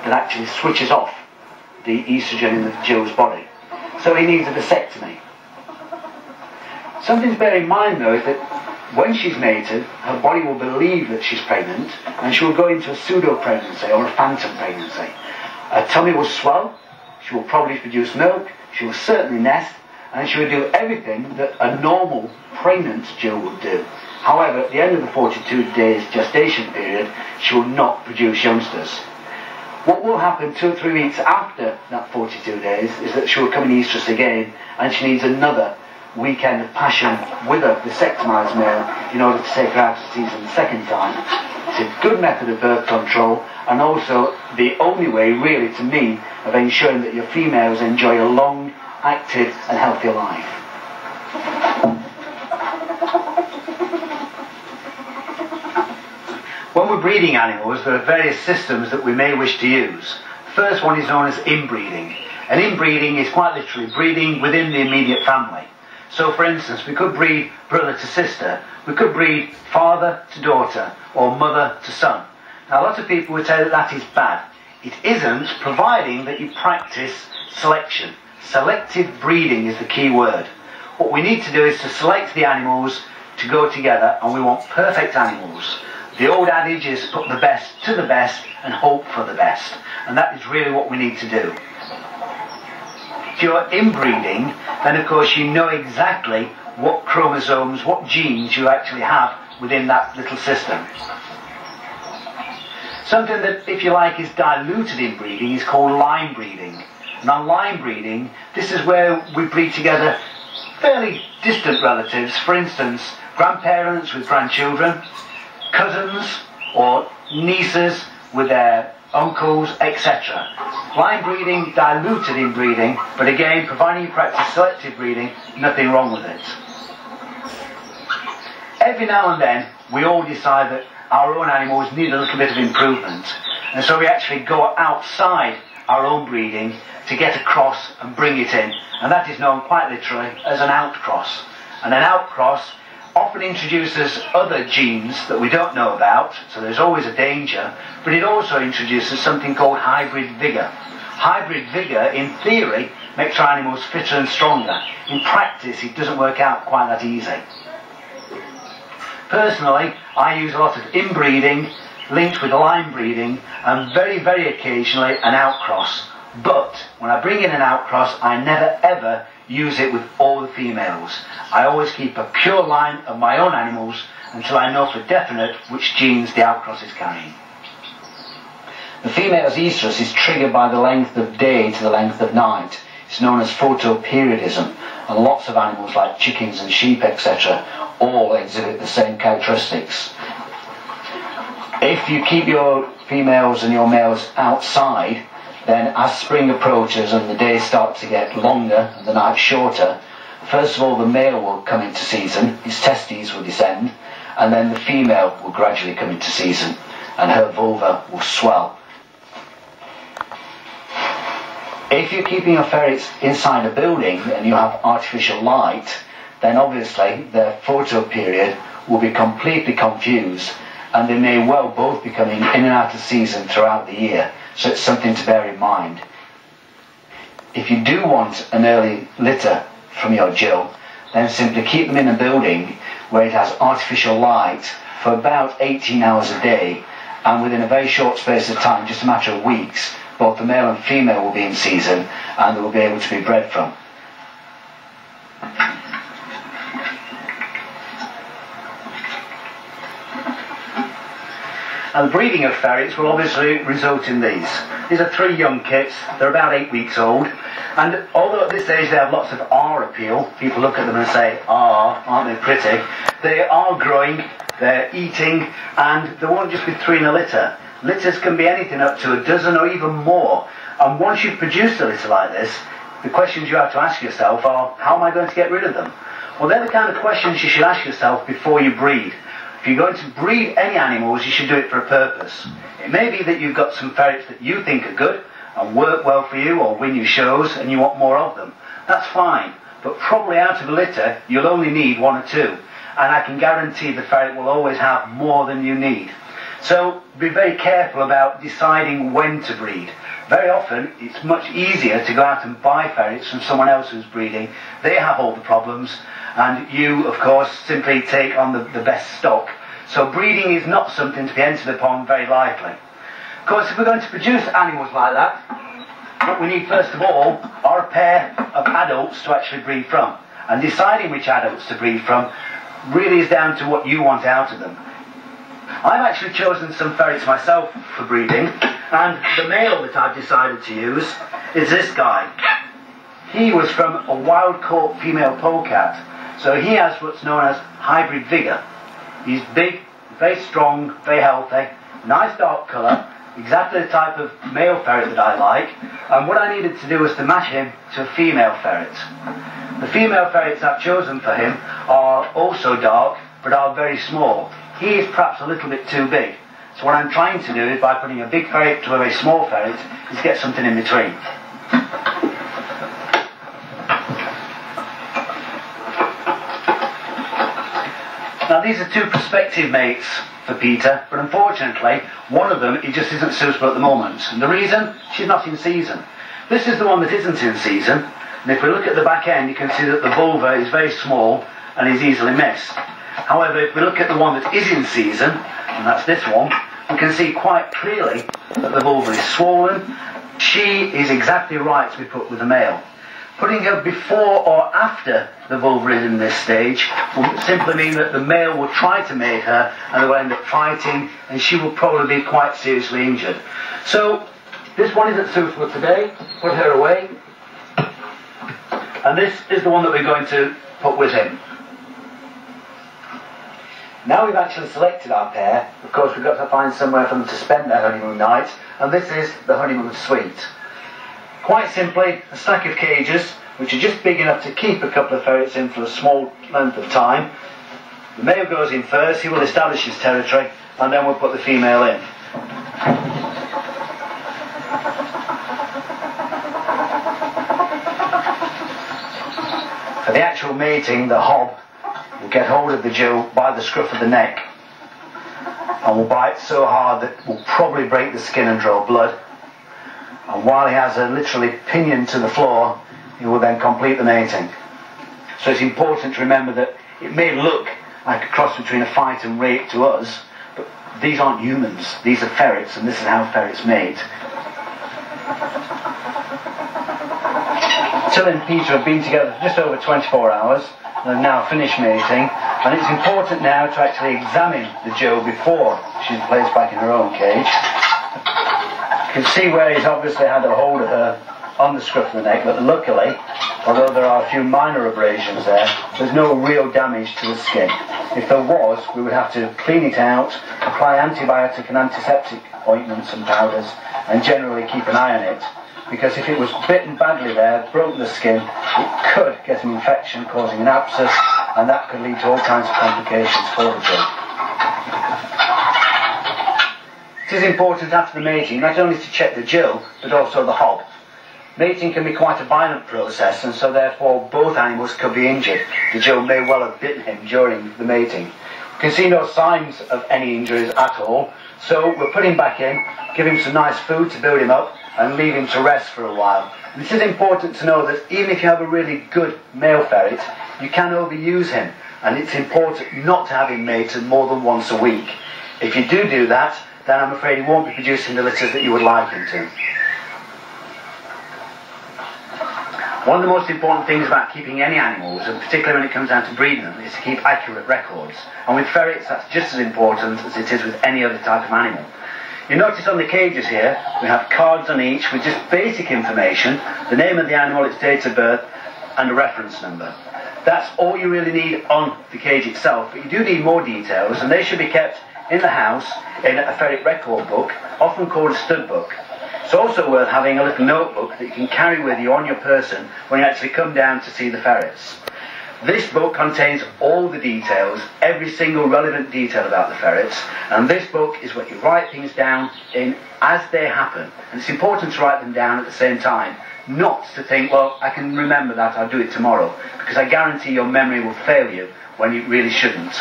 that actually switches off the estrogen in the Jill's body. So he needs a vasectomy. Something to bear in mind though is that when she's mated, her body will believe that she's pregnant and she will go into a pseudo-pregnancy or a phantom pregnancy. Her tummy will swell, she will probably produce milk, she will certainly nest, and she will do everything that a normal pregnant Jill would do. However, at the end of the 42 days gestation period, she will not produce youngsters. What will happen 2 or 3 weeks after that 42 days is that she will come in estrus again, and she needs another weekend of passion with a vasectomised male in order to take her out of season the second time. It's a good method of birth control, and also the only way really to me of ensuring that your females enjoy a long, active and healthy life. When we're breeding animals, there are various systems that we may wish to use. The first one is known as inbreeding, and inbreeding is quite literally breeding within the immediate family. So for instance, we could breed brother to sister, we could breed father to daughter, or mother to son. Now a lot of people would say that that is bad. It isn't, providing that you practice selection. Selective breeding is the key word. What we need to do is to select the animals to go together, and we want perfect animals. The old adage is put the best to the best and hope for the best, and that is really what we need to do. If you're inbreeding, then of course you know exactly what chromosomes, what genes you actually have within that little system. Something that, if you like, is diluted in breeding is called line breeding. And on line breeding, this is where we breed together fairly distant relatives, for instance, grandparents with grandchildren, cousins or nieces with their uncles, etc. Line breeding, diluted inbreeding, but again, providing you practice selective breeding, nothing wrong with it. Every now and then, we all decide that our own animals need a little bit of improvement, and so we actually go outside our own breeding to get a cross and bring it in, and that is known quite literally as an outcross. And an outcross often introduces other genes that we don't know about, so there's always a danger, but it also introduces something called hybrid vigour. Hybrid vigour, in theory, makes our animals fitter and stronger. In practice, it doesn't work out quite that easy. Personally, I use a lot of inbreeding linked with line breeding, and very, very occasionally an outcross. But when I bring in an outcross, I never ever use it with all the females. I always keep a pure line of my own animals until I know for definite which genes the outcross is carrying. The female's estrus is triggered by the length of day to the length of night. It's known as photoperiodism, and lots of animals like chickens and sheep, etc., all exhibit the same characteristics. If you keep your females and your males outside, then as spring approaches and the days start to get longer and the nights shorter, first of all the male will come into season, his testes will descend, and then the female will gradually come into season and her vulva will swell. If you're keeping your ferrets inside a building and you have artificial light, then obviously their photo period will be completely confused, and they may well both be coming in and out of season throughout the year. So it's something to bear in mind. If you do want an early litter from your Jill, then simply keep them in a building where it has artificial light for about 18 hours a day, and within a very short space of time, just a matter of weeks, both the male and female will be in season and they will be able to be bred from. And the breeding of ferrets will obviously result in these. These are 3 young kits, they're about 8 weeks old, and although at this age they have lots of R appeal, people look at them and say, "Ah, aren't they pretty?" They are growing, they're eating, and there won't just be 3 in a litter. Litters can be anything up to a dozen or even more, and once you've produced a litter like this, the questions you have to ask yourself are, how am I going to get rid of them? Well, they're the kind of questions you should ask yourself before you breed. If you're going to breed any animals, you should do it for a purpose. It may be that you've got some ferrets that you think are good and work well for you or win you shows and you want more of them. That's fine, but probably out of a litter you'll only need 1 or 2, and I can guarantee the ferret will always have more than you need. So be very careful about deciding when to breed. Very often it's much easier to go out and buy ferrets from someone else who's breeding. They have all the problems, and you of course simply take on the best stock. So breeding is not something to be entered upon very lightly. Of course, if we're going to produce animals like that, what we need first of all are a pair of adults to actually breed from. And deciding which adults to breed from really is down to what you want out of them. I've actually chosen some ferrets myself for breeding, and the male that I've decided to use is this guy. He was from a wild-caught female polecat, so he has what's known as hybrid vigour. He's big, very strong, very healthy, nice dark colour, exactly the type of male ferret that I like, and what I needed to do was to match him to a female ferret. The female ferrets I've chosen for him are also dark, but are very small. He is perhaps a little bit too big. So what I'm trying to do is, by putting a big ferret to a very small ferret, is get something in between. Now these are two prospective mates for Peter, but unfortunately one of them, he just isn't suitable at the moment. And the reason? She's not in season. This is the one that isn't in season, and if we look at the back end, you can see that the vulva is very small and is easily missed. However, if we look at the one that is in season, and that's this one, we can see quite clearly that the vulva is swollen. She is exactly right to be put with the male. Putting her before or after the vulva is in this stage will simply mean that the male will try to mate her and they will end up fighting, and she will probably be quite seriously injured. So this one isn't suitable today. Put her away. And this is the one that we're going to put with him. Now we've actually selected our pair, of course we've got to find somewhere for them to spend their honeymoon night, and this is the honeymoon suite. Quite simply, a stack of cages, which are just big enough to keep a couple of ferrets in for a small length of time. The male goes in first, he will establish his territory, and then we'll put the female in. For the actual mating, the hob will get hold of the Jew by the scruff of the neck and will bite so hard that will probably break the skin and draw blood. And while he has her literally pinioned to the floor, he will then complete the mating. So it's important to remember that it may look like a cross between a fight and rape to us, but these aren't humans, these are ferrets, and this is how ferrets mate. Till and Peter have been together for just over 24 hours. They've now finished mating, and it's important now to actually examine the Joe before she's placed back in her own cage. You can see where he's obviously had a hold of her on the scruff of the neck, but luckily, although there are a few minor abrasions there, there's no real damage to the skin. If there was, we would have to clean it out, apply antibiotic and antiseptic ointments and powders, and generally keep an eye on it. Because if it was bitten badly there, broken the skin, it could get an infection causing an abscess, and that could lead to all kinds of complications for the Joe. It is important after the mating not only to check the Joe, but also the hob. Mating can be quite a violent process, and so therefore both animals could be injured. The Joe may well have bitten him during the mating. We can see no signs of any injuries at all, so we'll put him back in, give him some nice food to build him up, and leave him to rest for a while. And this is important to know that even if you have a really good male ferret, you can overuse him, and it's important not to have him mated more than once a week. If you do that, then I'm afraid he won't be producing the litters that you would like him to. One of the most important things about keeping any animals, and particularly when it comes down to breeding them, is to keep accurate records. And with ferrets, that's just as important as it is with any other type of animal. You notice on the cages here, we have cards on each with just basic information, the name of the animal, its date of birth, and a reference number. That's all you really need on the cage itself, but you do need more details, and they should be kept in the house in a ferret record book, often called a stud book. It's also worth having a little notebook that you can carry with you on your person when you actually come down to see the ferrets. This book contains all the details, every single relevant detail about the ferrets, and this book is what you write things down in as they happen. And it's important to write them down at the same time, not to think, well, I can remember that, I'll do it tomorrow, because I guarantee your memory will fail you when you really shouldn't.